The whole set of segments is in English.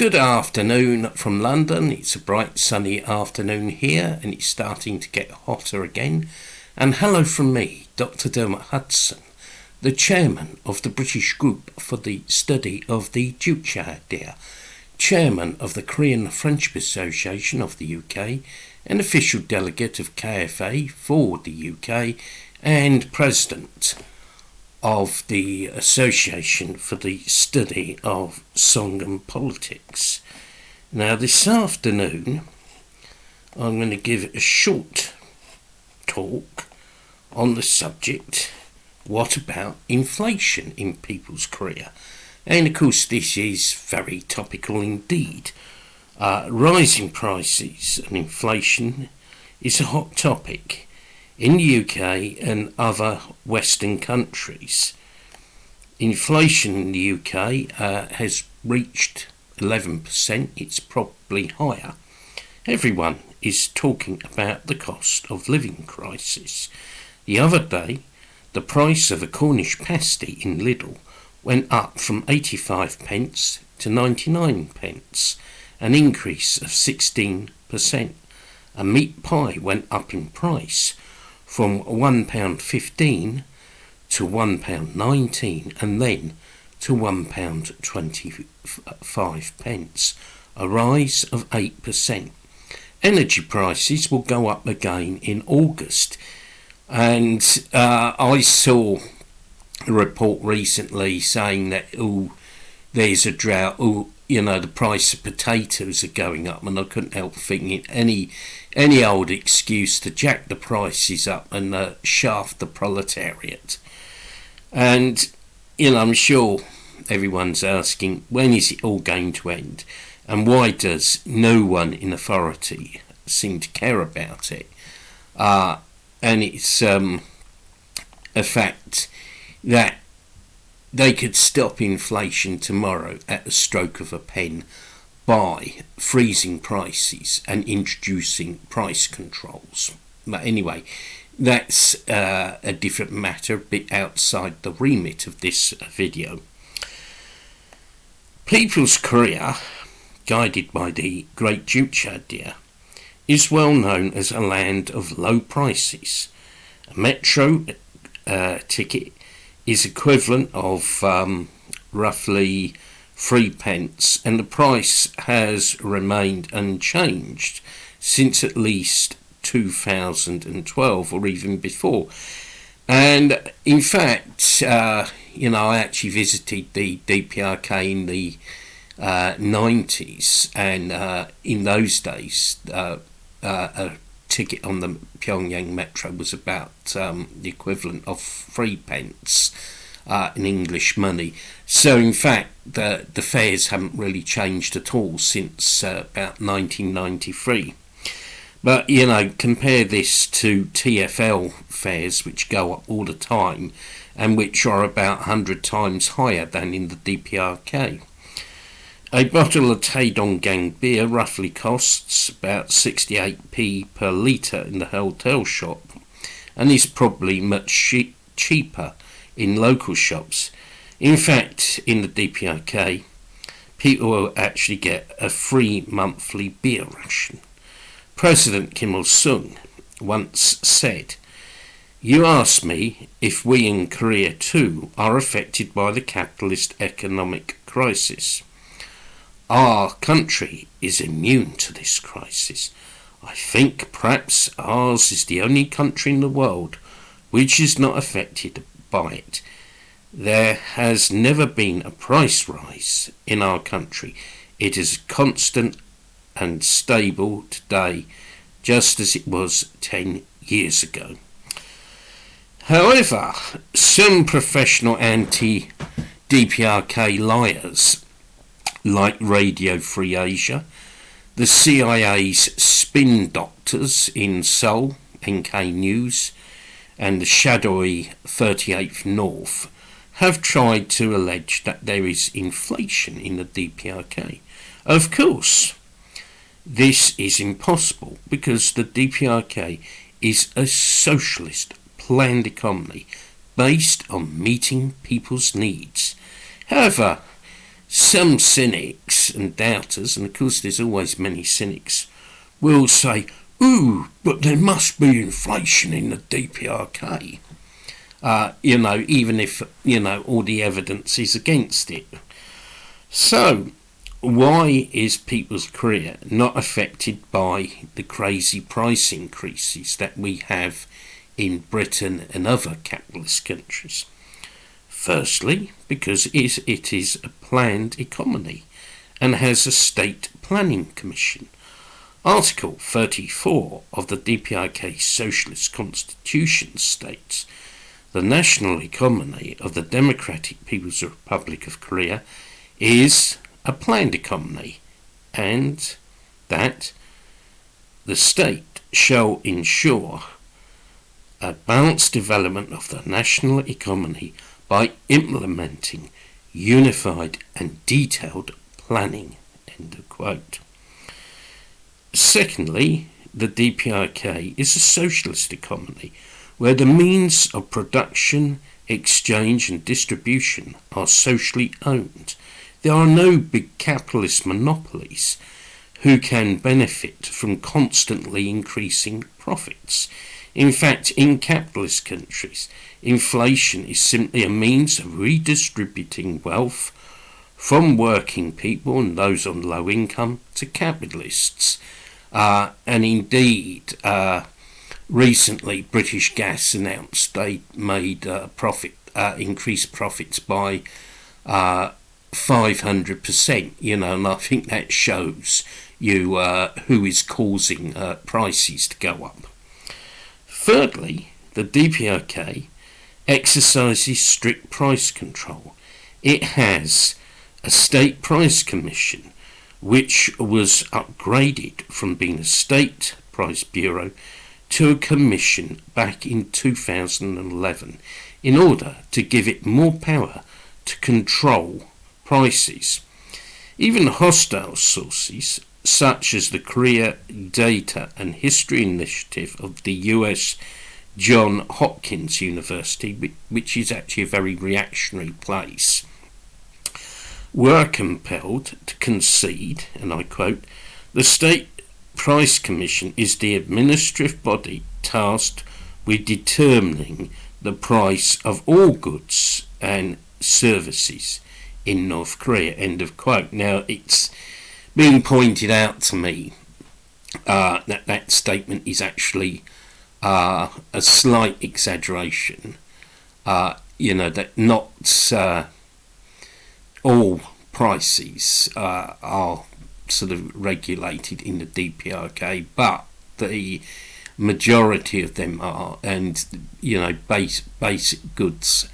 Good afternoon from London. It's a bright sunny afternoon here and it's starting to get hotter again. And hello from me, Dr. Dermot Hudson, the chairman of the British Group for the Study of the Juche Idea, chairman of the Korean Friendship Association of the UK, an official delegate of KFA for the UK, and president of the Association for the Study of Songun Politics. Now this afternoon I'm going to give a short talk on the subject, what about inflation in people's Korea? And of course this is very topical indeed. Rising prices and inflation is a hot topic in the UK and other Western countries. Inflation in the UK has reached 11%. It's probably higher. Everyone is talking about the cost of living crisis. The other day, the price of a Cornish pasty in Lidl went up from 85 pence to 99 pence, an increase of 16%. A meat pie went up in price from £1.15 to £1.19 and then to £1.25, a rise of 8%. Energy prices will go up again in August, and I saw a report recently saying that there's a drought, the price of potatoes are going up, and I couldn't help thinking any old excuse to jack the prices up and shaft the proletariat. And I'm sure everyone's asking, when is it all going to end, and why does no one in authority seem to care about it? And it's a fact that they could stop inflation tomorrow at the stroke of a pen by freezing prices and introducing price controls. But anyway, that's a different matter, a bit outside the remit of this video. People's Korea, guided by the great Juche Idea, is well known as a land of low prices. A metro ticket is equivalent of roughly 3 pence, and the price has remained unchanged since at least 2012 or even before. And in fact, I actually visited the DPRK in the 90s, and in those days a ticket on the Pyongyang metro was about the equivalent of 3 pence in English money. So in fact the fares haven't really changed at all since about 1993. But compare this to TfL fares, which go up all the time and which are about 100 times higher than in the DPRK. A bottle of Taedonggang beer roughly costs about 68p per litre in the hotel shop, and is probably much cheaper in local shops. In fact, in the DPRK, people will actually get a free monthly beer ration. President Kim Il-sung once said, "You ask me if we in Korea too are affected by the capitalist economic crisis. Our country is immune to this crisis. I think perhaps ours is the only country in the world which is not affected by it. There has never been a price rise in our country. It is constant and stable today, just as it was 10 years ago." However, some professional anti-DPRK liars, like Radio Free Asia, the CIA's spin doctors in Seoul, NK News, and the shadowy 38th North, have tried to allege that there is inflation in the DPRK. Of course, this is impossible because the DPRK is a socialist planned economy based on meeting people's needs. However, Some cynics and doubters, and of course there's always many cynics, will say, ooh, but there must be inflation in the DPRK. Even if, all the evidence is against it. So, why is people's career not affected by the crazy price increases that we have in Britain and other capitalist countries? Firstly, because it is a planned economy and has a state planning commission. Article 34 of the DPRK Socialist Constitution states, the national economy of the Democratic People's Republic of Korea is a planned economy, and that the state shall ensure a balanced development of the national economy by implementing unified and detailed planning. End of quote. Secondly, the DPRK is a socialist economy where the means of production, exchange and distribution are socially owned. There are no big capitalist monopolies who can benefit from constantly increasing profits. In fact, in capitalist countries, inflation is simply a means of redistributing wealth from working people and those on low income to capitalists. And indeed, recently British Gas announced they made increased profits by 500%, and I think that shows you who is causing prices to go up. Thirdly, the DPRK exercises strict price control. It has a state price commission which was upgraded from being a state price bureau to a commission back in 2011 in order to give it more power to control prices. Even hostile sources such as the Korea Data and History Initiative of the US Johns Hopkins University, which is actually a very reactionary place, were compelled to concede, and I quote, the State Price Commission is the administrative body tasked with determining the price of all goods and services in North Korea, end of quote. Now, it's being pointed out to me that statement is actually a slight exaggeration, that not all prices are sort of regulated in the DPRK, but the majority of them are, and basic goods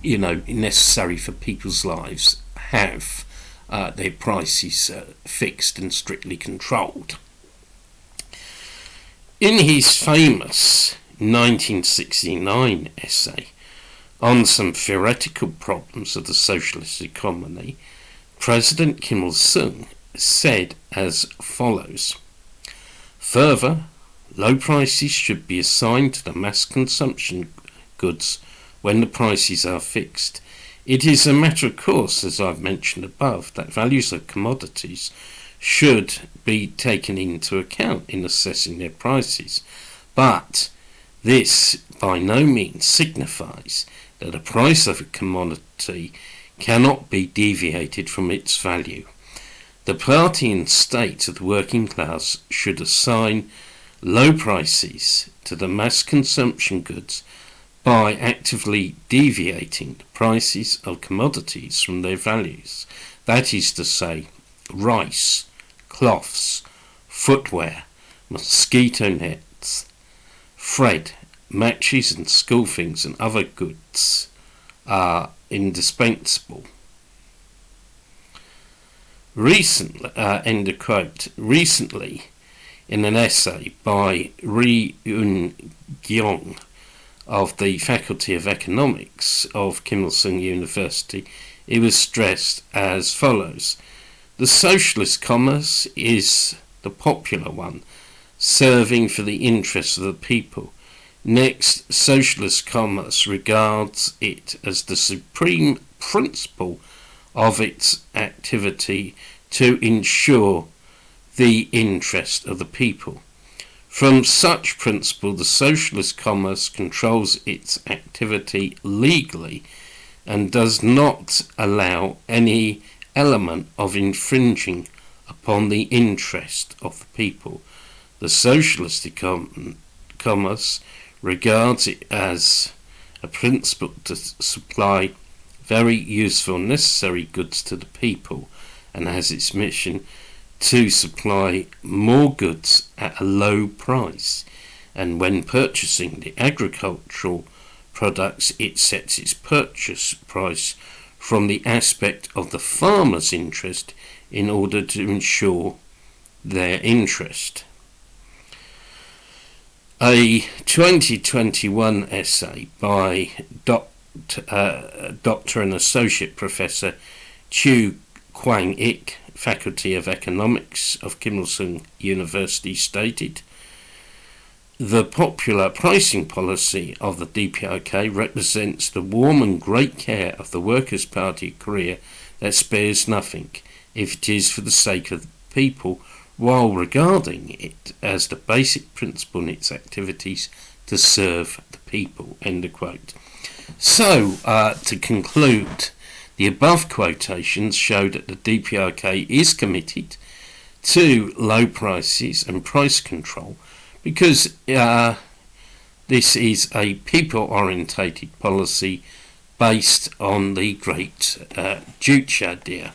necessary for people's lives have their prices fixed and strictly controlled. In his famous 1969 essay on some theoretical problems of the socialist economy, President Kim Il-sung said as follows: further, low prices should be assigned to the mass consumption goods when the prices are fixed. It is a matter of course, as I've mentioned above, that values of commodities should be taken into account in assessing their prices, but this by no means signifies that the price of a commodity cannot be deviated from its value. The party and state of the working class should assign low prices to the mass consumption goods by actively deviating the prices of commodities from their values. That is to say, rice, cloths, footwear, mosquito nets, thread, matches and school things and other goods are indispensable. Recently, end of quote. Recently, in an essay by Ryu Gyeong of the Faculty of Economics of Kim Il-sung University, it was stressed as follows: the socialist commerce is the popular one, serving for the interests of the people. Next, socialist commerce regards it as the supreme principle of its activity to ensure the interest of the people. From such principle, the socialist commerce controls its activity legally and does not allow any element of infringing upon the interest of the people. The socialist commerce regards it as a principle to supply very useful and necessary goods to the people, and has its mission to supply more goods at a low price. And when purchasing the agricultural products, it sets its purchase price from the aspect of the farmer's interest in order to ensure their interest. A 2021 essay by Doctor and Associate Professor Chu Kwang-ik, Faculty of Economics of Kim Il-sung University, stated, "The popular pricing policy of the DPRK represents the warm and great care of the Workers' Party of Korea that spares nothing, if it is for the sake of the people, while regarding it as the basic principle in its activities to serve the people." End of quote. So, to conclude, the above quotations show that the DPRK is committed to low prices and price control because this is a people-orientated policy based on the great Juche Idea.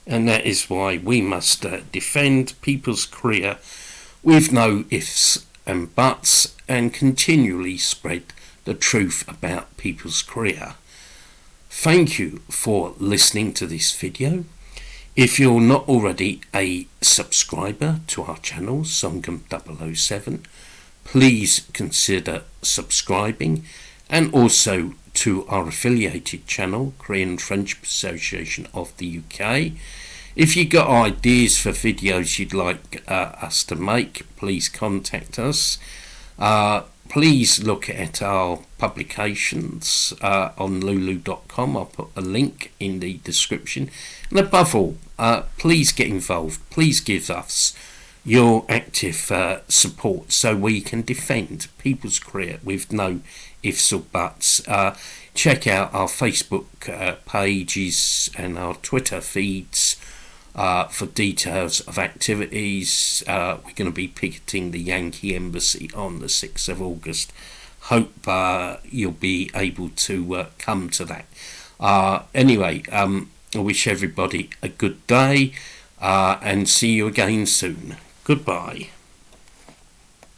And that is why we must defend people's Korea with no ifs and buts and continually spread the truth about people's Korea. Thank you for listening to this video. If you're not already a subscriber to our channel, Songun 007, please consider subscribing, and also to our affiliated channel, Korean Friendship Association of the UK. If you got ideas for videos you'd like us to make, please contact us. Please look at our publications on lulu.com. I'll put a link in the description. And above all, please get involved. Please give us your active support so we can defend people's Korea with no ifs or buts. Check out our Facebook pages and our Twitter feeds for details of activities. We're going to be picketing the Yankee Embassy on the 6th of August. Hope you'll be able to come to that. Anyway, I wish everybody a good day and see you again soon. Goodbye.